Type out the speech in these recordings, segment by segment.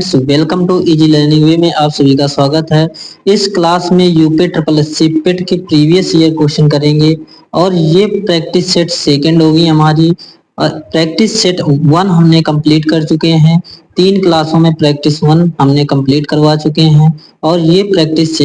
Friends, welcome to easy learning way में आप सभी का स्वागत है। इस क्लास में यूपी ट्रिपल एससी पेट के प्रीवियस ईयर क्वेश्चन करेंगे और ये प्रैक्टिस सेट सेकंड होगी हमारी। प्रैक्टिस सेट 1 हमने कंप्लीट कर चुके हैं। 3 क्लासों में प्रैक्टिस 1 हमने कंप्लीट करवा चुके हैं और ये प्रैक्टिस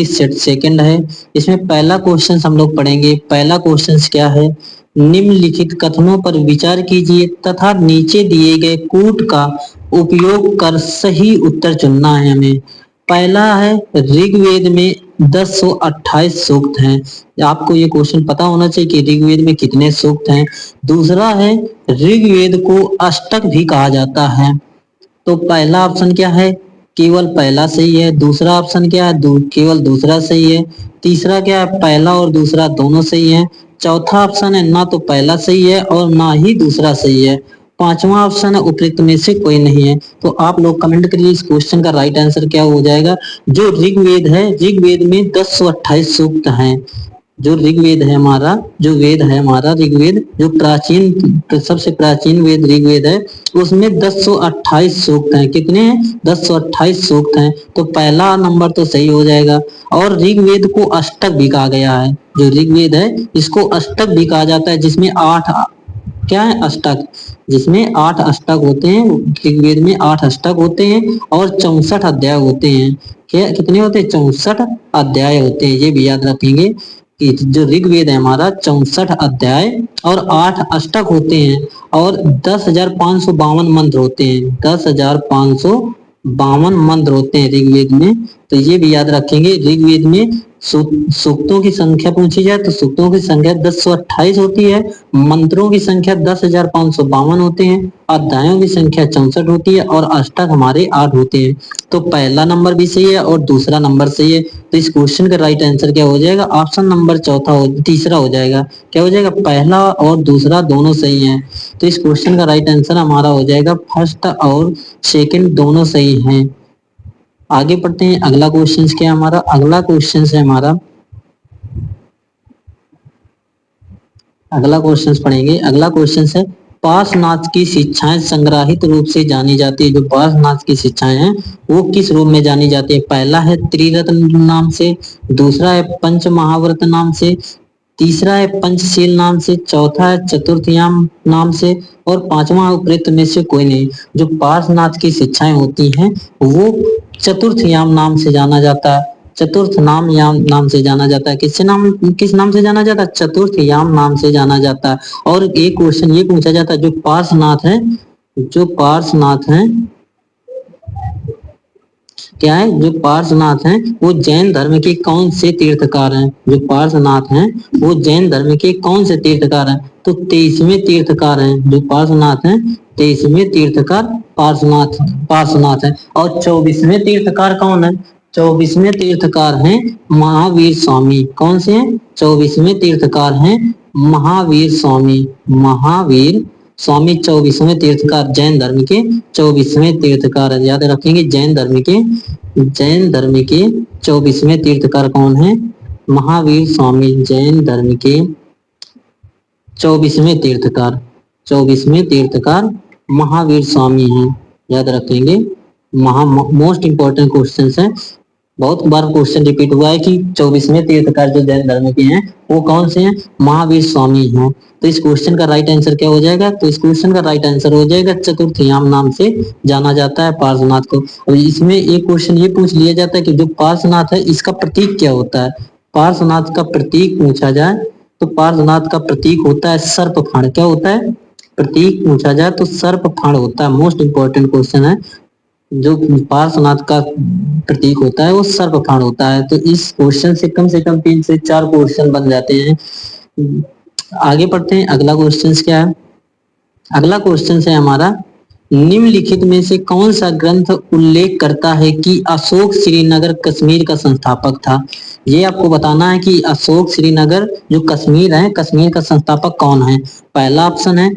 सेट सेकंड है। इसमें पहला क्वेश्चन हम लोग पढ़ेंगे। पहला क्वेश्चन क्या है? निम्नलिखित कथनों पर विचार कीजिए तथा नीचे दिए गए कूट का उपयोग कर सही उत्तर चुनना है हमें। पहला है ऋग्वेद में 1028 सूक्त हैं। आपको ये क्वेश्चन पता होना चाहिए कि ऋग्वेद में कितने सूक्त हैं। दूसरा है ऋग्वेद को अष्टक भी कहा जाता है। तो पहला ऑप्शन क्या है? केवल पहला सही है। दूसरा ऑप्शन क्या है? केवल दूसरा सही है। तीसरा क्या है? पहला और दूसरा दोनों सही है। चौथा ऑप्शन है ना तो पहला सही है और ना ही दूसरा सही है। पांचवा ऑप्शन है उपयुक्त में से कोई नहीं है। तो आप लोग कमेंट करिए इस क्वेश्चन का राइट आंसर क्या हो जाएगा। जो ऋग्वेद है, ऋग्वेद में 1028 सूक्त हैं। जो ऋग्वेद है हमारा, जो वेद है हमारा ऋग्वेद, जो प्राचीन सबसे प्राचीन वेद ऋग्वेद है, उसमें 1028 सूक्त हैं। कितने हैं? 1028 सूक्त हैं। तो पहला नंबर तो सही हो जाएगा। और ऋग्वेद को अष्टक भी कहा गया है। जो ऋग्वेद है इसको अष्टक भी कहा जाता है, जिसमें 8 क्या है? अष्टक, जिसमें 8 अष्टक होते हैं। ऋग्वेद में 8 अष्टक होते हैं और 64 अध्याय होते हैं। क्या कितने होते हैं? 64 अध्याय होते हैं। ये भी याद रखेंगे कि जो ऋग्वेद है हमारा 64 अध्याय और 8 अष्टक होते हैं और 10,552 मंत्र होते हैं। 10,552 मंत्र होते हैं ऋग्वेद में। तो ये भी याद रखेंगे। ऋग्वेद में सूक्तों की संख्या पूछी जाए तो सूक्तों की संख्या 1028 होती है, मंत्रों की संख्या 10,552 होते हैं, अध्यायों की संख्या 64 होती है और अष्टक हमारे 8 होते हैं। तो पहला नंबर भी सही है और दूसरा नंबर सही है। तो इस क्वेश्चन का राइट आंसर क्या हो जाएगा? ऑप्शन नंबर तीसरा हो जाएगा। क्या हो जाएगा? पहला और दूसरा दोनों सही है। तो इस क्वेश्चन का राइट आंसर हमारा हो जाएगा फर्स्ट और सेकंड दोनों सही हैं। आगे पढ़ते हैं। अगला क्वेश्चन क्या है हमारा? अगला क्वेश्चन है हमारा, अगला क्वेश्चन पढ़ेंगे। अगला क्वेश्चन है पार्श्वनाथ की शिक्षाएं संग्रहित रूप से जानी जाती है। जो पार्श्वनाथ की शिक्षाएं हैं वो किस रूप में जानी जाती है? पहला है त्रिरत्न नाम से, दूसरा है पंच महाव्रत नाम से, तीसरा है पंचशील नाम से, चौथा है चतुर्थयाम नाम से और पांचवा उपयुक्त में से कोई नहीं। जो पार्श्वनाथ की शिक्षाएं होती हैं वो चतुर्थयाम नाम से जाना जाता है। चतुर्थ नाम से जाना जाता है। किस नाम से जाना जाता है? चतुर्थयाम नाम से जाना जाता है। और एक क्वेश्चन ये पूछा जाता है, जो पार्श्वनाथ है, जो पार्श्वनाथ है क्या है? जो पार्श्वनाथ हैं वो जैन धर्म के कौन से तीर्थकार हैं? जो पार्श्वनाथ हैं वो जैन धर्म के कौन से तीर्थकार हैं? तो 23वें तीर्थकार हैं। जो पार्श्वनाथ हैं 23वें तीर्थकार पार्श्वनाथ है। और 24वें तीर्थकार कौन है? 24वें तीर्थकार हैं महावीर स्वामी। कौन से हैं? 24वें तीर्थकार हैं महावीर स्वामी। महावीर स्वामी 24वें तीर्थकार, जैन धर्म के 24वें तीर्थकार। याद रखेंगे जैन धर्म के 24वें तीर्थकार कौन है? महावीर स्वामी। जैन धर्म के 24वें तीर्थकार महावीर स्वामी हैं। याद रखेंगे। मोस्ट इंपॉर्टेंट क्वेश्चन है। बहुत बार क्वेश्चन रिपीट हुआ है कि 24वें तीर्थकार जो जैन धर्म के हैं वो कौन से हैं? महावीर स्वामी हैं। तो इस क्वेश्चन का राइट आंसर क्या हो जाएगा? तो इस क्वेश्चन का राइट आंसर हो जाएगा चतुर्थयाम नाम से जाना जाता है पार्श्वनाथ को। और इसमें एक क्वेश्चन ये पूछ लिया जाता है कि जो पार्श्वनाथ है इसका प्रतीक क्या होता है? पार्श्वनाथ का प्रतीक पूछा जाए तो पार्श्वनाथ का प्रतीक होता है सर्प फण। क्या होता है? प्रतीक पूछा जाए तो सर्प फण होता है। मोस्ट इंपॉर्टेंट क्वेश्चन है। जो पार्श्वनाथ का प्रतीक होता है वो सर्प फण होता है। तो इस क्वेश्चन से कम 3 से 4 क्वेश्चन बन जाते हैं। आगे पढ़ते हैं। अगला क्वेश्चन क्या है? अगला क्वेश्चन है हमारा, निम्नलिखित में से कौन सा ग्रंथ उल्लेख करता है कि अशोक श्रीनगर कश्मीर का संस्थापक था? ये आपको बताना है कि अशोक श्रीनगर जो कश्मीर है, कश्मीर का संस्थापक कौन है? पहला ऑप्शन है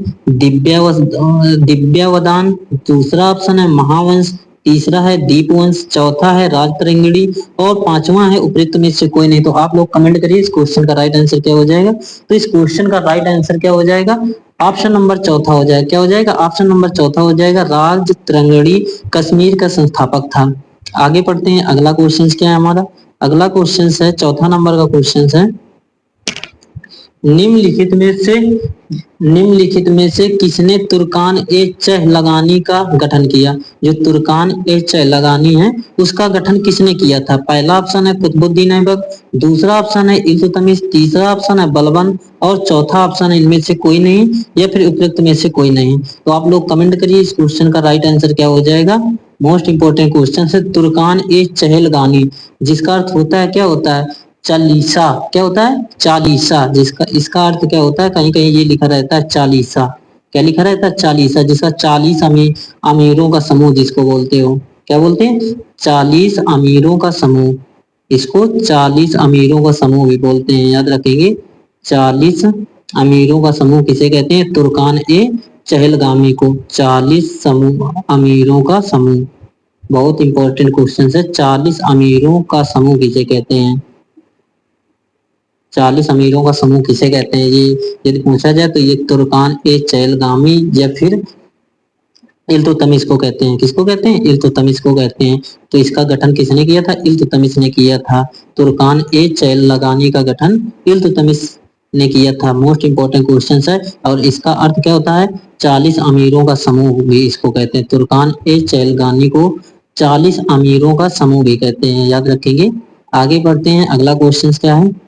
दिव्यावदान, दूसरा ऑप्शन है महावंश, तीसरा है दीपवंश, चौथा है राजतरंगिणी और पांचवा है उपयुक्त में से कोई नहीं। तो आप लोग कमेंट करिए इस क्वेश्चन का राइट आंसर क्या हो जाएगा। तो इस क्वेश्चन का राइट आंसर क्या हो जाएगा? ऑप्शन नंबर चौथा हो जाएगा, क्या हो जाएगा? ऑप्शन नंबर चौथा हो जाएगा, राज तरंगड़ी कश्मीर का संस्थापक था। आगे पढ़ते हैं, अगला क्वेश्चन क्या है हमारा? अगला क्वेश्चन है, चौथा नंबर का क्वेश्चन है, निम्नलिखित में से किसने तुर्कान ए चहलगानी का गठन किया? जो तुर्कान ए चहलगानी है उसका गठन किसने किया था? पहला ऑप्शन है कुतुबुद्दीन ऐबक, दूसरा ऑप्शन है इल्तुतमिश, तीसरा ऑप्शन है बलबन और चौथा ऑप्शन है इनमें से कोई नहीं या फिर उपयुक्त में से कोई नहीं। तो आप लोग कमेंट करिए इस क्वेश्चन का राइट आंसर क्या हो जाएगा। मोस्ट इंपोर्टेंट क्वेश्चन है, तुर्कान ए चहलगानी, जिसका अर्थ होता है, क्या होता है? चालीसा। क्या होता है? चालीसा। जिसका इसका अर्थ क्या होता है? कहीं कहीं ये लिखा रहता है चालीसा। क्या लिखा रहता है? चालीसा, जिसका 40 अमीरों का समूह जिसको बोलते हो। क्या बोलते हैं? 40 अमीरों का समूह। इसको 40 अमीरों का समूह भी बोलते हैं, याद रखेंगे। 40 अमीरों का समूह किसे कहते हैं? तुर्कान ए चहलगामी को 40 समूह अमीरों का समूह। बहुत इंपॉर्टेंट क्वेश्चन है, 40 अमीरों का समूह किसे कहते हैं? 40 अमीरों का समूह किसे कहते हैं? ये यदि पूछा जाए तो ये तुर्कान ए चहलगामी या फिर इल्तुतमिश को कहते हैं। किसको कहते हैं? इल्तुतमिश को कहते हैं। तो इसका गठन किसने किया था? इल्तुतमिश ने किया था। तुर्कान ए चहलगानी का गठन इल्तुतमिश ने किया था। मोस्ट इंपोर्टेंट क्वेश्चन है। और इसका अर्थ क्या होता है? 40 अमीरों का समूह भी इसको कहते हैं। तुर्कान ए चहलगानी को 40 अमीरों का समूह भी कहते हैं, याद रखेंगे। आगे बढ़ते हैं, अगला क्वेश्चन क्या है?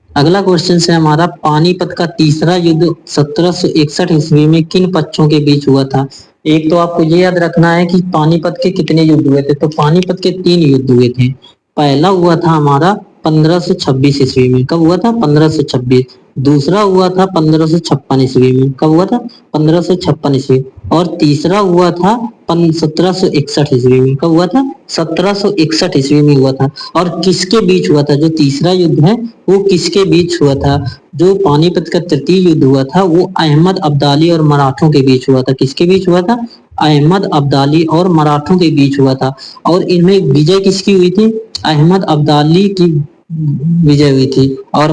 अगला क्वेश्चन है हमारा, पानीपत का तीसरा युद्ध 1761 ईस्वी में किन पक्षों के बीच हुआ था? एक तो आपको ये याद रखना है कि पानीपत के कितने युद्ध हुए थे। तो पानीपत के 3 युद्ध हुए थे। पहला हुआ था हमारा 1526 ईस्वी में। कब हुआ था? 1526। दूसरा हुआ था 1556 ईस्वी में। कब हुआ था? 1556 ईस्वी। और तीसरा हुआ था 1761 ईस्वी में। कब हुआ था? 1761 ईस्वी में हुआ था। और किसके बीच हुआ था? जो तीसरा युद्ध है वो किसके बीच हुआ था? जो पानीपत का तृतीय युद्ध हुआ था वो अहमद अब्दाली और मराठों के बीच हुआ था। किसके बीच हुआ था? अहमद अब्दाली और मराठों के बीच हुआ था। और इनमें विजय किसकी हुई थी? अहमद अब्दाली की विजय हुई थी और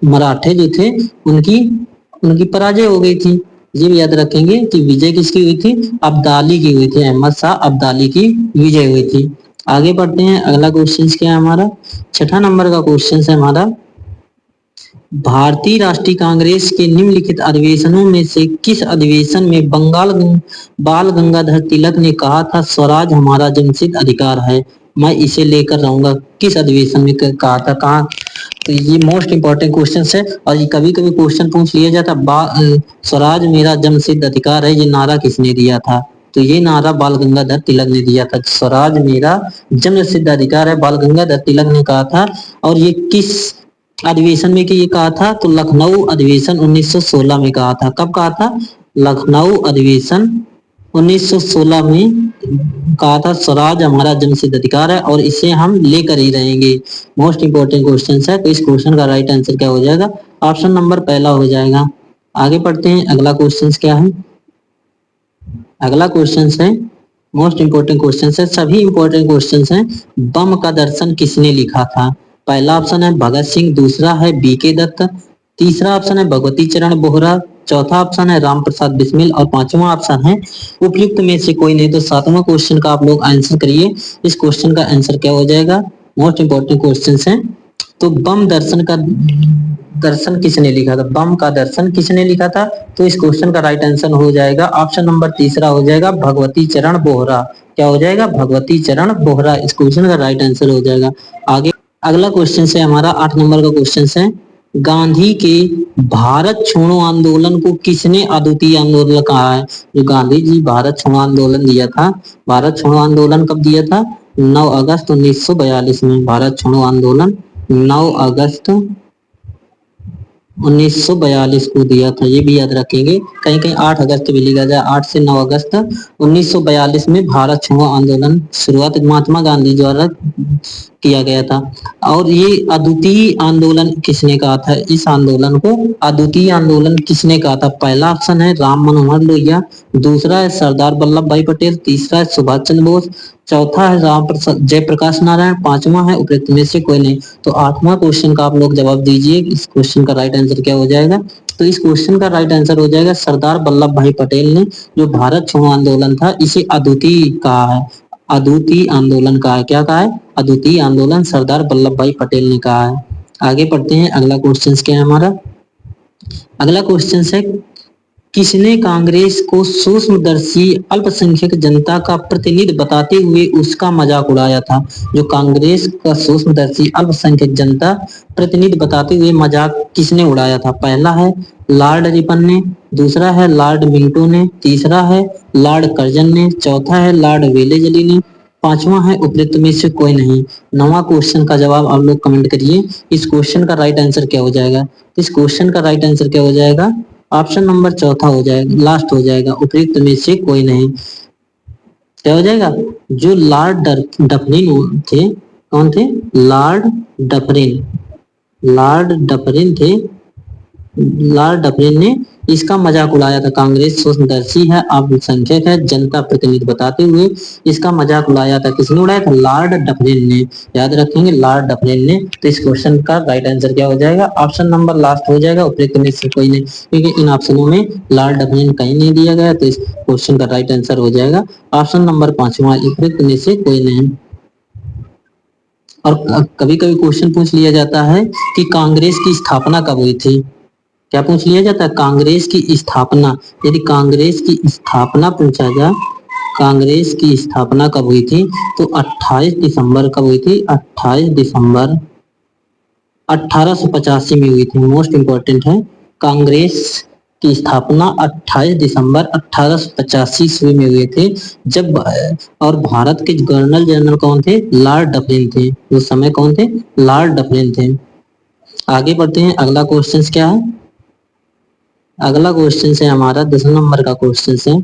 मराठे जो थे उनकी उनकी पराजय हो गई थी। ये भी याद रखेंगे कि विजय किसकी हुई थी? अब्दाली की हुई थी। अहमद शाह अब्दाली की विजय हुई थी। आगे बढ़ते हैं, अगला क्वेश्चन क्या है हमारा? छठा नंबर का क्वेश्चन है हमारा, भारतीय राष्ट्रीय कांग्रेस के निम्नलिखित अधिवेशनों में से किस अधिवेशन में बाल गंगाधर तिलक ने कहा था, स्वराज हमारा जन्मसिद्ध अधिकार है, मैं इसे लेकर रहूंगा? किस अधिवेशन में कहा था? कहा? तो ये मोस्ट इंपॉर्टेंट क्वेश्चन है। और ये कभी कभी क्वेश्चन पूछ लिया जाता, स्वराज मेरा जन्मसिद्ध अधिकार है, ये नारा किसने दिया था? तो ये नारा बाल गंगाधर तिलक ने दिया था। स्वराज मेरा जन्मसिद्ध अधिकार है, बाल गंगाधर तिलक ने कहा था। और ये किस अधिवेशन में कि ये कहा था? तो लखनऊ अधिवेशन 1916 में कहा था। कब कहा था? लखनऊ अधिवेशन 1916 में कहा था, स्वराज हमारा जन्मसिद्ध अधिकार है और इसे हम लेकर ही रहेंगे। मोस्ट इंपोर्टेंट क्वेश्चन है। तो इस क्वेश्चन का राइट आंसर क्या हो जाएगा? ऑप्शन नंबर पहला हो जाएगा। आगे पढ़ते हैं, अगला क्वेश्चन क्या है? अगला क्वेश्चन है मोस्ट इंपोर्टेंट क्वेश्चन है, सभी इंपोर्टेंट क्वेश्चन हैं। बम का दर्शन किसने लिखा था? पहला ऑप्शन है भगत सिंह, दूसरा है बीके दत्त, तीसरा ऑप्शन है भगवती चरण बोहरा, चौथा ऑप्शन है राम प्रसाद बिस्मिल और पांचवा ऑप्शन है उपयुक्त में से कोई नहीं। तो सातवां क्वेश्चन का आप लोग आंसर करिए। इस क्वेश्चन का आंसर क्या हो जाएगा? मोस्ट इंपोर्टेंट क्वेश्चन है। तो बम दर्शन किसने लिखा था? बम का दर्शन किसने लिखा था? तो इस क्वेश्चन का राइट आंसर हो जाएगा ऑप्शन नंबर तीसरा हो जाएगा, भगवती चरण बोहरा। क्या हो जाएगा? भगवती चरण बोहरा। इस क्वेश्चन का राइट आंसर हो जाएगा। आगे अगला क्वेश्चन है हमारा 8 नंबर का क्वेश्चन है, गांधी के भारत छोड़ो आंदोलन को किसने अद्वितीय आंदोलन कहा है? जो गांधी जी भारत छोड़ो आंदोलन दिया था, भारत छोड़ो आंदोलन कब दिया था? 9 अगस्त 1942 में। भारत छोड़ो आंदोलन 9 अगस्त 1942 को दिया था। ये भी याद रखेंगे, कहीं कहीं 8 अगस्त भी लिखा जाए। 8 से 9 अगस्त 1942 में भारत छोड़ो आंदोलन शुरुआत महात्मा गांधी द्वारा किया गया था। और ये अद्वितीय आंदोलन किसने कहा था? इस आंदोलन को अद्वितीय आंदोलन किसने कहा था? पहला ऑप्शन है राम मनोहर लोहिया, दूसरा है सरदार वल्लभ भाई पटेल, तीसरा है सुभाष चंद्र बोस, चौथा है जयप्रकाश नारायण, पांचवा है उपयुक्त में से कोई नहीं। तो 8वां क्वेश्चन का आप लोग जवाब दीजिए। इस क्वेश्चन का राइट आंसर क्या हो जाएगा? तो इस क्वेश्चन का राइट आंसर हो जाएगा सरदार वल्लभ भाई पटेल ने जो भारत छोड़ो आंदोलन था इसे अद्वितीय कहा है, अद्वितीय आंदोलन कहा है। क्या कहा है? अद्वितीय आंदोलन सरदार वल्लभ भाई पटेल ने कहा है। आगे पढ़ते हैं, अगला क्वेश्चन क्या है हमारा? अगला क्वेश्चन है किसने कांग्रेस को सूक्ष्मदर्शी अल्पसंख्यक जनता का प्रतिनिधि बताते हुए उसका मजाक उड़ाया था? जो कांग्रेस का सूक्ष्मदर्शी अल्पसंख्यक जनता प्रतिनिधि बताते हुए मजाक किसने उड़ाया था? पहला है लॉर्ड रिपन ने, दूसरा है लॉर्ड मिंटो ने, तीसरा है लॉर्ड कर्जन ने, चौथा है लॉर्ड वेलेजली ने, पांचवा है उपयुक्त में से कोई नहीं। नवा क्वेश्चन का जवाब आप लोग कमेंट करिए। इस क्वेश्चन का राइट आंसर क्या हो जाएगा? इस क्वेश्चन का राइट आंसर क्या हो जाएगा? ऑप्शन नंबर चौथा हो जाएगा, लास्ट हो जाएगा, उपयुक्त में से कोई नहीं। क्या हो जाएगा? जो लॉर्ड डफरिन थे, कौन थे? लॉर्ड डफरिन, लॉर्ड डफरिन थे, लॉर्ड डफरिन ने इसका मजाक उड़ाया था। कांग्रेस सूक्ष्मदर्शी है, अल्पसंख्यक है, जनता प्रतिनिधि बताते हुए इसका मजाक उड़ाया था। किसने उड़ाया था? लॉर्ड डफरिन ने। याद रखेंगे, लॉर्ड डफरिन ने। तो इस क्वेश्चन का राइट आंसर क्या हो जाएगा? ऑप्शन नंबर लास्ट हो जाएगा, उपयुक्त में से कोई नहीं, क्योंकि इन ऑप्शनों में लॉर्ड डफरिन कहीं नहीं दिया गया। तो इस क्वेश्चन का राइट आंसर हो जाएगा ऑप्शन नंबर 5वां, उपयुक्त में से कोई नहीं। और कभी कभी क्वेश्चन पूछ लिया जाता है कि कांग्रेस की स्थापना कब हुई थी? क्या पूछ लिया जाता है? कांग्रेस की स्थापना। यदि कांग्रेस की स्थापना पूछा जाए, कांग्रेस की स्थापना कब हुई थी, तो 28 दिसंबर कब हुई थी? 28 दिसंबर 1885 में हुई थी। मोस्ट इंपॉर्टेंट है, कांग्रेस की स्थापना 28 दिसंबर 1885 ईस्वी में हुए थे। जब और भारत के गवर्नर जनरल कौन थे? लॉर्ड डफरिन थे। उस समय कौन थे? लॉर्ड डफरिन थे। आगे बढ़ते हैं, अगला क्वेश्चन क्या है? अगला क्वेश्चन है हमारा 10 नंबर का क्वेश्चन है,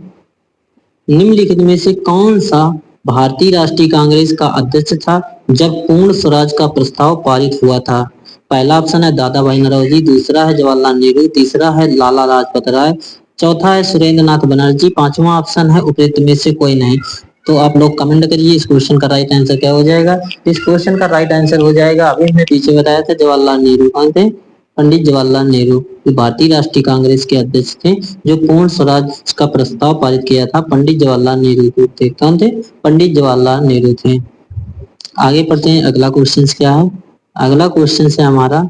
निम्नलिखित में से कौन सा भारतीय राष्ट्रीय कांग्रेस का अध्यक्ष था जब पूर्ण स्वराज का प्रस्ताव पारित हुआ था? पहला ऑप्शन है दादा भाई नौरोजी, दूसरा है जवाहरलाल नेहरू, तीसरा है लाला लाजपत राय, चौथा है सुरेंद्र नाथ बनर्जी, पांचवा ऑप्शन है उपयुक्त में से कोई नहीं। तो आप लोग कमेंट करिए इस क्वेश्चन का राइट आंसर क्या हो जाएगा? इस क्वेश्चन का राइट आंसर हो जाएगा, अभी हमने पीछे बताया था, जवाहरलाल नेहरू। कौन थे? पंडित जवाहरलाल नेहरू भारतीय राष्ट्रीय कांग्रेस के अध्यक्ष थे। जो पूर्ण स्वराज का प्रस्ताव पारित किया था, पंडित जवाहरलाल नेहरू थे। कौन थे? पंडित जवाहरलाल नेहरू थे। आगे पढ़ते हैं, अगला क्वेश्चन क्या है? अगला क्वेश्चन है हमारा,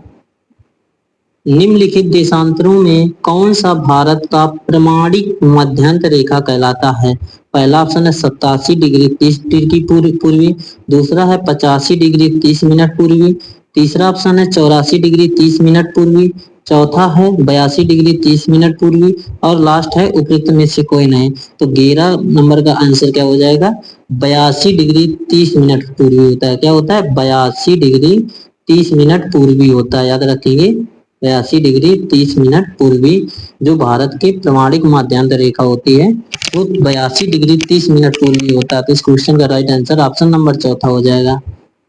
निम्नलिखित देशांतरों में कौन सा भारत का प्रमाणिक मध्यांतर रेखा कहलाता है? पहला ऑप्शन है 87 डिग्री 30 डिग्री पूर्वी, दूसरा है 85 डिग्री 30 मिनट पूर्वी, तीसरा ऑप्शन है 84 डिग्री 30 मिनट पूर्वी, चौथा है 82 डिग्री 30 मिनट पूर्वी, और लास्ट है उपयुक्त में से कोई नहीं। तो 11 नंबर का आंसर क्या हो जाएगा? 82 डिग्री 30 मिनट पूर्वी होता है। क्या होता है? 82 डिग्री 30 मिनट पूर्वी होता है। याद रखेंगे, 82 डिग्री 30 मिनट पूर्वी जो भारत की प्रमाणिक मध्यांतर रेखा होती है वो 82 डिग्री 30 मिनट पूर्वी होता है। तो इस क्वेश्चन का राइट आंसर ऑप्शन नंबर चौथा हो जाएगा।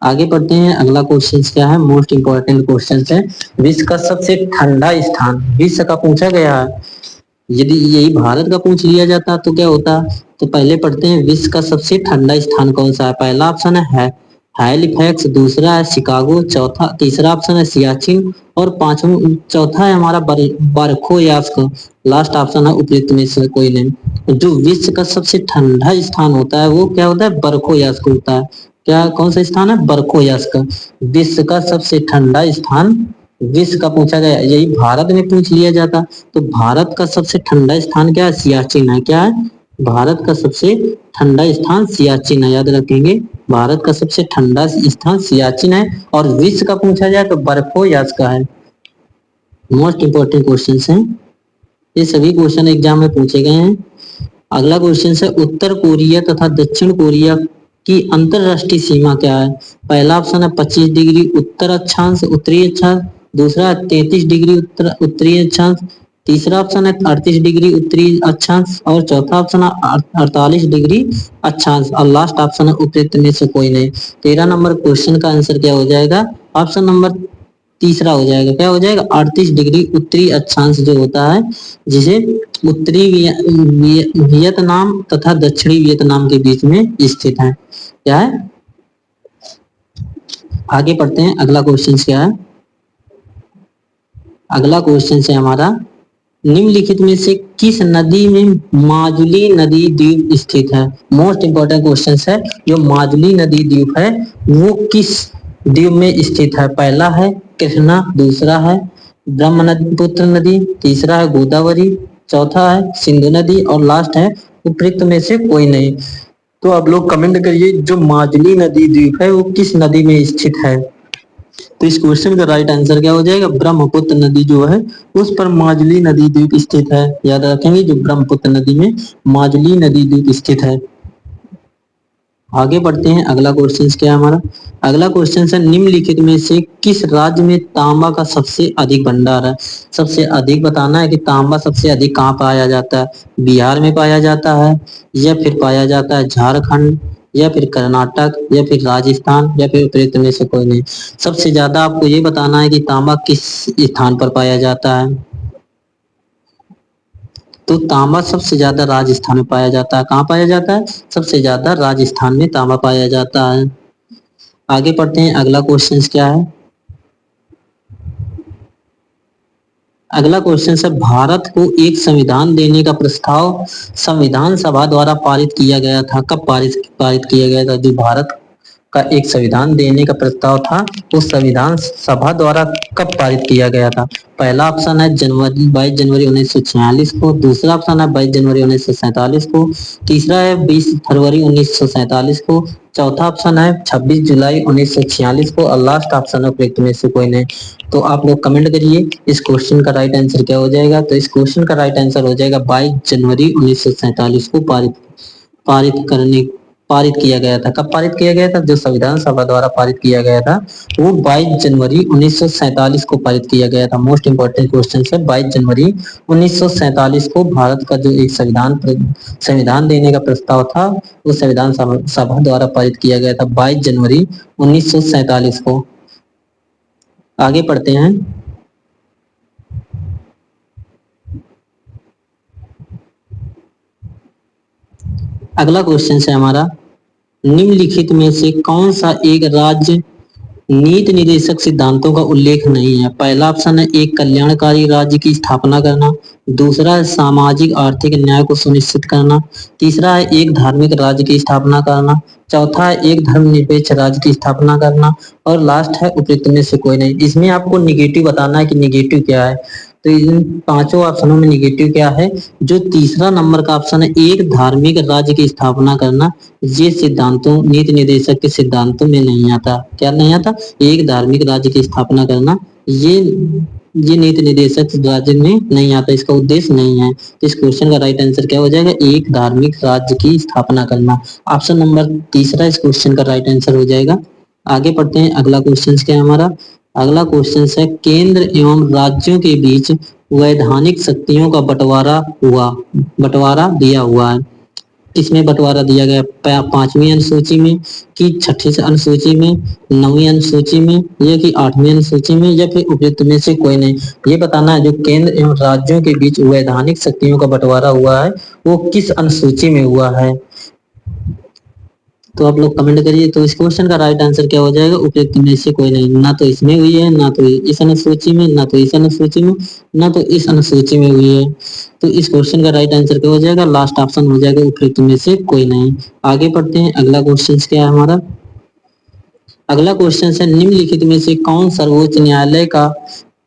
आगे बढ़ते हैं, अगला क्वेश्चन क्या है? मोस्ट इंपॉर्टेंट क्वेश्चन है, विश्व का सबसे ठंडा स्थान। विश्व का पूछा गया है, यदि यही भारत का पूछ लिया जाता तो क्या होता? तो पहले पढ़ते हैं, विश्व का सबसे ठंडा स्थान कौन सा है? पहला ऑप्शन है हैलिफैक्स, दूसरा है शिकागो, चौथा तीसरा ऑप्शन है सियाचिन, और पांचवा चौथा है हमारा बरखोयास्क। लास्ट ऑप्शन है उपयुक्त में से कोई नहीं। जो विश्व का सबसे ठंडा स्थान होता है वो क्या होता है? बरखोयास्क होता है। क्या, कौन सा स्थान है? बरखोयास्क। विश्व का सबसे ठंडा स्थान विश्व का पूछा गया, यही भारत में पूछ लिया जाता तो भारत का सबसे ठंडा स्थान क्या है? सियाचिन है। क्या है? भारत का सबसे ठंडा स्थान सियाचिन है। याद रखेंगे, भारत का सबसे ठंडा स्थान सियाचिन है, और विश्व का पूछा जाए तो बरखोयास्क है। मोस्ट इंपोर्टेंट क्वेश्चन हैं, ये सभी क्वेश्चन एग्जाम में पूछे गए हैं। अगला क्वेश्चन है, उत्तर कोरिया तथा दक्षिण कोरिया की अंतरराष्ट्रीय सीमा क्या है? पहला ऑप्शन है 25 डिग्री उत्तर अक्षांश उत्तरी अक्षांश, दूसरा 33 डिग्री उत्तरी अक्षांश, तीसरा ऑप्शन है 38 डिग्री उत्तरी अक्षांश, और चौथा ऑप्शन है 48 डिग्री अक्षांश, और लास्ट ऑप्शन है उपयुक्त में से कोई नहीं। 13 नंबर क्वेश्चन का आंसर क्या हो जाएगा? ऑप्शन नंबर तीसरा हो जाएगा। क्या हो जाएगा? 38 डिग्री उत्तरी अक्षांश जो होता है, जिसे उत्तरी वियतनाम तथा दक्षिणी वियतनाम के बीच में स्थित है। क्या है? आगे पढ़ते हैं, अगला क्वेश्चन क्या है? अगला क्वेश्चन है हमारा, निम्नलिखित में से किस नदी में माजुली नदी द्वीप स्थित है? मोस्ट इंपॉर्टेंट क्वेश्चन है। जो माजुली नदी द्वीप है वो किस द्वीप में स्थित है? पहला है कृष्णा, दूसरा है ब्रह्मपुत्र नदी, तीसरा है गोदावरी, चौथा है सिंधु नदी और लास्ट है उपयुक्त में से कोई नहीं। तो आप लोग कमेंट करिए जो माजुली नदी द्वीप है वो किस नदी में स्थित है। तो इस क्वेश्चन का राइट आंसर क्या हो जाएगा? ब्रह्मपुत्र नदी जो है उस पर माजुली नदी द्वीप स्थित है। याद रखेंगे जो ब्रह्मपुत्र नदी में माजुली नदी द्वीप स्थित है। आगे बढ़ते हैं। अगला क्वेश्चन क्या है हमारा? अगला क्वेश्चन है निम्नलिखित में से किस राज्य में तांबा का सबसे अधिक भंडार है? सबसे अधिक बताना है कि तांबा सबसे अधिक कहाँ पाया जाता है? बिहार में पाया जाता है या फिर पाया जाता है झारखंड या फिर कर्नाटक या फिर राजस्थान या फिर उपयुक्त में से कोई नहीं। सबसे ज्यादा आपको ये बताना है कि तांबा किस स्थान पर पाया जाता है। तो तांबा सबसे ज्यादा राजस्थान में पाया जाता है। कहाँ पाया जाता है? सबसे ज्यादा राजस्थान में तांबा पाया जाता है। आगे पढ़ते हैं। अगला क्वेश्चन क्या है? अगला क्वेश्चन है भारत को एक संविधान देने का प्रस्ताव संविधान सभा द्वारा पारित किया गया था। कब पारित किया गया था? जो भारत का एक संविधान देने का प्रस्ताव था वो संविधान सभा द्वारा कब पारित किया गया था? पहला ऑप्शन है जनवरी 22 जनवरी 1946 को, दूसरा ऑप्शन है 22 जनवरी 1947 को, तीसरा है 20 फरवरी 1947 को, चौथा ऑप्शन है 26 जुलाई 1946 को और लास्ट ऑप्शन है उपयुक्त में से कोई नहीं। तो आप लोग कमेंट करिए इस क्वेश्चन का राइट आंसर क्या हो जाएगा। तो इस क्वेश्चन का राइट आंसर हो जाएगा 22 जनवरी 1947 को पारित करने पारित किया गया था। कब पारित किया गया था? जो संविधान सभा द्वारा पारित किया गया था वो 22 जनवरी 1947 को पारित किया गया था। मोस्ट इंपोर्टेंट क्वेश्चन है। 22 जनवरी 1947 को भारत का जो एक संविधान देने का प्रस्ताव था वो संविधान सभा द्वारा पारित किया गया था 22 जनवरी 1947 को। आगे पढ़ते हैं। अगला क्वेश्चन है हमारा निम्नलिखित में से कौन सा एक राज्य नीति निर्देशक सिद्धांतों का उल्लेख नहीं है? पहला ऑप्शन है एक कल्याणकारी राज्य की स्थापना करना, दूसरा है सामाजिक आर्थिक न्याय को सुनिश्चित करना, तीसरा है एक धार्मिक राज्य की स्थापना करना, चौथा है एक धर्मनिरपेक्ष राज्य की स्थापना करना और लास्ट है उपयुक्त में से कोई नहीं। इसमें आपको निगेटिव बताना है कि निगेटिव क्या है। तो इन पांचों ऑप्शनों में निगेटिव क्या है? जो तीसरा नंबर का ऑप्शन है एक धार्मिक राज्य की स्थापना करना, ये सिद्धांतों नीति निर्देशक के सिद्धांतों में नहीं आता। क्या नहीं आता? एक धार्मिक राज्य की स्थापना करना ये नीति निर्देशक राज्य में नहीं आता, इसका उद्देश्य नहीं है। तो इस क्वेश्चन का राइट आंसर क्या हो जाएगा? एक धार्मिक राज्य की स्थापना करना। ऑप्शन नंबर तीसरा इस क्वेश्चन का राइट आंसर हो जाएगा। आगे पढ़ते हैं। अगला क्वेश्चन क्या है हमारा? अगला क्वेश्चन है केंद्र एवं राज्यों के बीच वैधानिक शक्तियों का बंटवारा दिया हुआ है। इसमें बंटवारा दिया गया? पांचवी अनुसूची में कि छठी अनुसूची में, नवीं अनुसूची में या कि आठवीं अनुसूची में या फिर उपयुक्त में से कोई नहीं। ये बताना है जो केंद्र एवं राज्यों के बीच वैधानिक शक्तियों का बंटवारा हुआ है वो किस अनुसूची में हुआ है। तो आप लोग कमेंट करिए। तो इस क्वेश्चन का राइट आंसर क्या हो जाएगा? उपयुक्त में से कोई नहीं। ना तो इसमें हुई है, ना तो इस अनुसूची में, ना तो इस अनुसूची में, ना तो इस अनुसूची में हुई है। तो इस क्वेश्चन का राइट आंसर क्या हो जाएगा? लास्ट ऑप्शन हो जाएगा उपयुक्त में से कोई नहीं। आगे पढ़ते हैं। अगला क्वेश्चन क्या है हमारा? अगला क्वेश्चन है निम्नलिखित में से कौन सर्वोच्च न्यायालय का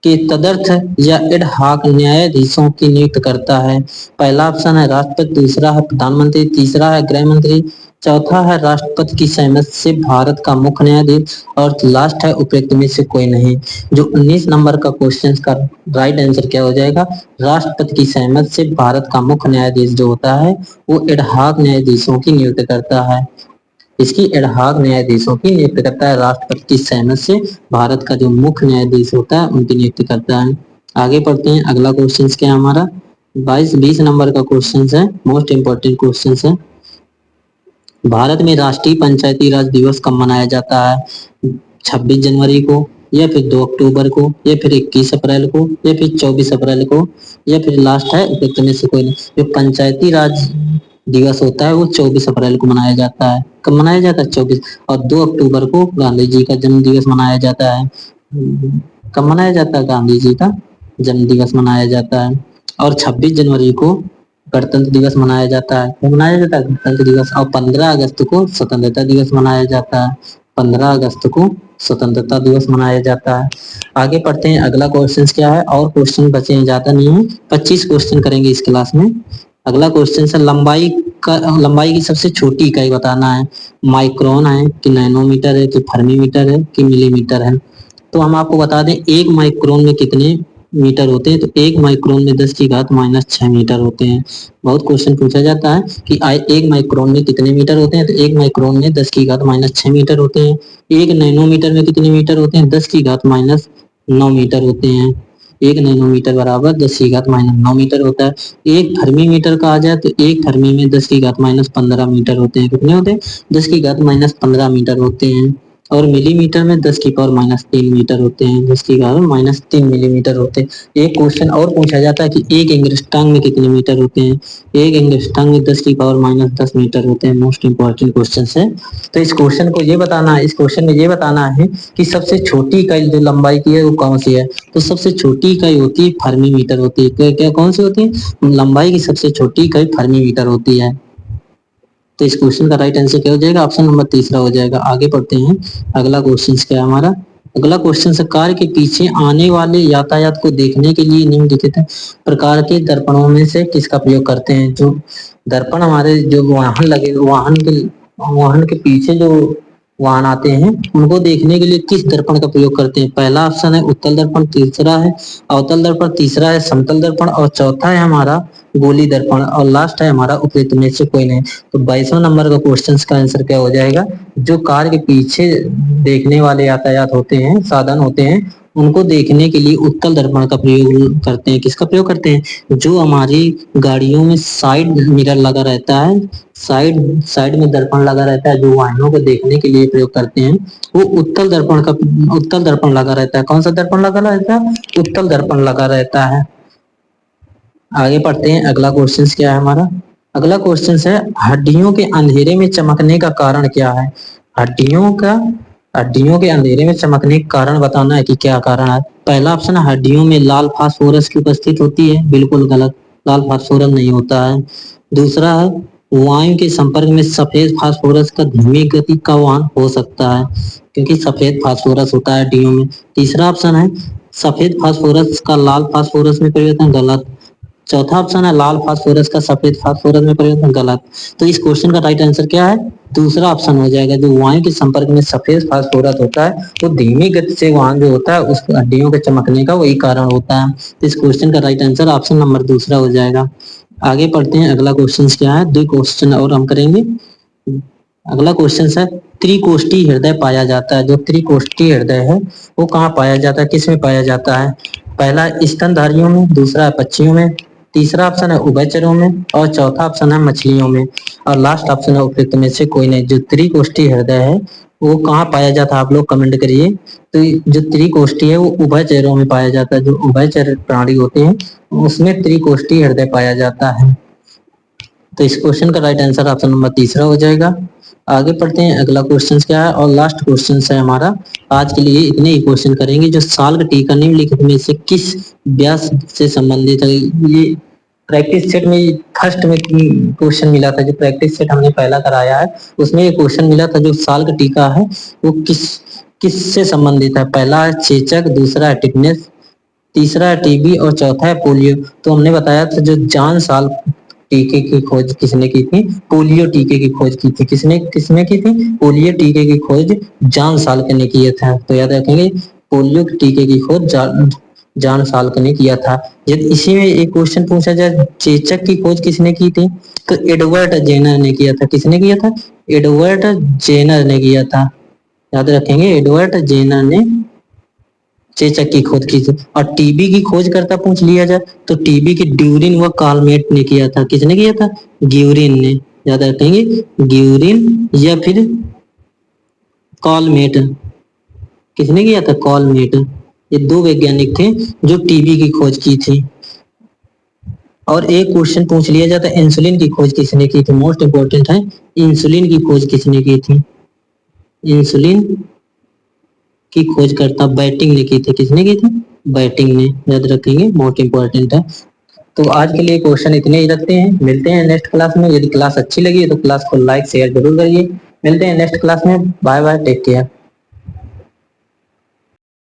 के तदर्थ या एड हॉक न्यायाधीशों की नियुक्त करता है? पहला ऑप्शन है राष्ट्रपति, दूसरा है प्रधानमंत्री, तीसरा है गृह मंत्री, चौथा है राष्ट्रपति की सहमति से भारत का मुख्य न्यायाधीश और लास्ट है उपयुक्त में से कोई नहीं। जो 19 नंबर का क्वेश्चन का राइट आंसर क्या हो जाएगा? राष्ट्रपति की सहमति से भारत का मुख्य न्यायाधीश जो होता है वो एड हॉक न्यायाधीशों की नियुक्त करता है। इसकी एड हॉक न्यायाधीशों की नियुक्ति करता है। राष्ट्रपति की सहमति से भारत का जो मुख्य न्यायाधीश होता है उनकी नियुक्ति करता है। आगे पढ़ते हैं। अगला क्वेश्चन क्या है हमारा? 20 नंबर का क्वेश्चन है। मोस्ट इंपोर्टेंट क्वेश्चन है। भारत में राष्ट्रीय पंचायती राज दिवस कब मनाया जाता है? 26 जनवरी को या फिर 2 अक्टूबर को या फिर 21 अप्रैल को या फिर 24 अप्रैल को या फिर लास्ट है उपयुक्त में से कोई नहीं। जो पंचायती राज दिवस होता है वो 24 अप्रैल को मनाया जाता है। कब मनाया जाता है? 24। और 2 अक्टूबर को गांधी जी का जन्म दिवस मनाया जाता है। कब मनाया जाता है? गांधी जी का जन्म दिवस मनाया जाता है। और 26 जनवरी को गणतंत्र दिवस मनाया जाता है। क्या मनाया जाता है? गणतंत्र दिवस। और 15 अगस्त को स्वतंत्रता दिवस मनाया जाता है। 15 अगस्त को स्वतंत्रता दिवस मनाया जाता है। आगे पढ़ते हैं, अगला क्वेश्चन क्या है, और क्वेश्चन बचे हैं, ज्यादा नहीं है, 25 क्वेश्चन करेंगे इस क्लास में। अगला क्वेश्चन है लंबाई की सबसे छोटी इकाई बताना है। माइक्रोन है कि नैनोमीटर है कि फर्मीमीटर है कि मिलीमीटर है। तो हम आपको बता दें, एक माइक्रोन में कितने मीटर होते हैं, तो एक माइक्रोन में 10 की घात माइनस 6 मीटर होते हैं। बहुत क्वेश्चन पूछा जाता है कि एक माइक्रोन में कितने मीटर होते हैं, तो एक माइक्रोन में 10 की घात माइनस 6 मीटर होते हैं। एक नैनोमीटर में कितने मीटर होते हैं, 10 की घात माइनस 9 मीटर होते हैं। एक नैनोमीटर बराबर 10 की घात माइनस 9 मीटर होता है। एक थर्मीमीटर का आ जाए तो एक थर्मी में 10 की घात माइनस 15 मीटर होते हैं। कितने होते हैं? 10 की घात माइनस 15 मीटर होते हैं। और मिलीमीटर में 10 की पावर माइनस 3 मीटर होते हैं। 10 की पावर माइनस 3 मिलीमीटर होते हैं। एक क्वेश्चन और पूछा जाता है कि एक एंगस्ट्रॉम में कितने मीटर होते हैं, एक एंगस्ट्रॉम में 10 की पावर माइनस 10 मीटर होते हैं। मोस्ट इंपॉर्टेंट क्वेश्चन है। तो इस क्वेश्चन को ये बताना है, इस क्वेश्चन में ये बताना है कि सबसे छोटी इकाई जो लंबाई की है वो कौन सी है। तो सबसे छोटी इकाई होती है फर्मी मीटर होती है। क्या क्या कौन सी होती है? लंबाई की सबसे छोटी इकाई फर्मी मीटर होती है। तो इस क्वेश्चन का राइट आंसर क्या हो जाएगा? ऑप्शन नंबर तीसरा हो जाएगा। आगे पढ़ते हैं, अगला क्वेश्चन क्या है हमारा। अगला क्वेश्चन से, कार के पीछे आने वाले यातायात को देखने के लिए निम्नलिखित प्रकार के दर्पणों में से किसका प्रयोग करते हैं। जो दर्पण हमारे जो वाहन के पीछे जो वाहन आते हैं उनको देखने के लिए किस दर्पण का प्रयोग करते हैं। पहला ऑप्शन है उत्तल दर्पण, तीसरा है अवतल दर्पण, तीसरा है समतल दर्पण और चौथा है हमारा गोली दर्पण और लास्ट है हमारा उपयुक्त में से कोई नहीं। तो 22वां नंबर का क्वेश्चन का आंसर क्या हो जाएगा? जो कार के पीछे देखने वाले यातायात होते हैं, साधन होते हैं, उनको देखने के लिए उत्तल दर्पण का प्रयोग करते हैं। किसका प्रयोग करते हैं? जो हमारी गाड़ियों में साइड मिरर लगा रहता है, साइड साइड में दर्पण लगा रहता है, जो वाहनों को देखने के लिए प्रयोग करते हैं, वो उत्तल दर्पण लगा रहता है। कौन सा दर्पण लगा रहता है? उत्तल दर्पण लगा रहता है। आगे पढ़ते हैं, अगला क्वेश्चन क्या है हमारा। अगला क्वेश्चन है, हड्डियों के अंधेरे में चमकने का कारण क्या है। हड्डियों के अंधेरे में चमकने का कारण बताना है कि क्या कारण है। पहला ऑप्शन है हड्डियों में लाल फास्फोरस की उपस्थित होती है। बिल्कुल गलत, लाल फास्फोरस नहीं होता है। दूसरा है वायु के संपर्क में सफेद फास्फोरस का धीमी गति का वहन हो सकता है, क्योंकि सफेद फास्फोरस होता है हड्डियों में। तीसरा ऑप्शन है सफेद फास्फोरस का लाल फास्फोरस में परिवर्तन। गलत। चौथा ऑप्शन है लाल फास्फोरस का सफेद फास्फोरस में परिवर्तन। गलत। तो इस क्वेश्चन का राइट आंसर क्या है? दूसरा ऑप्शन हो जाएगा। जो वायु के संपर्क में सफेद फास्फोरस होता है वो धीमी गति से वाहन जो होता है उस हड्डियों के चमकने का वही कारण होता है। तो इस क्वेश्चन का राइट आंसर ऑप्शन नंबर दूसरा हो जाएगा। आगे पढ़ते हैं, अगला क्वेश्चन क्या है। 2 क्वेश्चन और हम करेंगे। अगला क्वेश्चन है, त्रिकोष्ठी हृदय पाया जाता है। जो त्रिकोष्ठी हृदय है वो कहाँ पाया जाता है, किस में पाया जाता है। पहला स्तनधारियों में, दूसरा है पक्षियों में, तीसरा ऑप्शन है उभयचरों में और चौथा ऑप्शन है मछलियों में और लास्ट ऑप्शन है उपयुक्त में से कोई नहीं। जो त्रिकोष्ठी हृदय है वो कहाँ पाया जाता है, आप लोग कमेंट करिए। तो जो त्रिकोष्ठी है वो उभयचरों में पाया जाता है। जो उभयचर प्राणी होते हैं उसमें त्रिकोष्ठी हृदय पाया जाता है। तो इस क्वेश्चन का राइट आंसर ऑप्शन नंबर तीसरा हो जाएगा। आगे पढ़ते हैं, अगला क्वेश्चन क्या है और लास्ट क्वेश्चन है हमारा। आज के लिए इतने ही क्वेश्चन करेंगे। जो साल का टीका निम्नलिखित में से किस व्यास से संबंधित है। ये प्रैक्टिस सेट में फर्स्ट में क्वेश्चन मिला था। जो प्रैक्टिस सेट हमने पहला कराया है उसमें ये क्वेश्चन मिला था। जो साल का टीका है वो किस से संबंधित है। पहला है चेचक, दूसरा है टिटनेस, तीसरा है टीबी और चौथा है पोलियो। तो हमने बताया था जो जान साल टीके की खोज किसने की थी, पोलियो टीके की खोज की थी। किसने किसने की थी? पोलियो टीके की खोज जान साल्क ने किया था। तो याद रखेंगे, पोलियो टीके की खोज जान साल्क ने किया था। यदि इसी में एक क्वेश्चन पूछा जाए चेचक की खोज किसने की थी, तो एडवर्ड जेनर ने किया था। किसने किया था? एडवर्ड जेनर ने किया था। याद रखेंगे, एडवर्ड जेनर ने चेचक की खोज की थी। और टीबी की खोज करता पूछ लिया जाए तो टीबी की ड्यूरिन व कालमेट ने किया था। किसने किया था? ग्यूरिन ने। याद रखेंगे, ग्यूरिन या फिर कॉलमेट। किसने किया था? कॉलमेट। ये 2 वैज्ञानिक थे जो टीबी की खोज की थी। और एक क्वेश्चन पूछ लिया जाता है इंसुलिन की खोज किसने की थी। मोस्ट इंपोर्टेंट है, इंसुलिन की खोज किसने की थी। इंसुलिन की खोज करता बैटिंग ने की थी। किसने की थी? बैटिंग ने। याद रखेंगे, मोस्ट इंपोर्टेंट है। तो आज के लिए क्वेश्चन इतने ही रखते हैं, मिलते हैं नेक्स्ट क्लास में। यदि क्लास अच्छी लगी तो क्लास को लाइक शेयर जरूर करिए। मिलते हैं नेक्स्ट क्लास में। Bye bye, take care.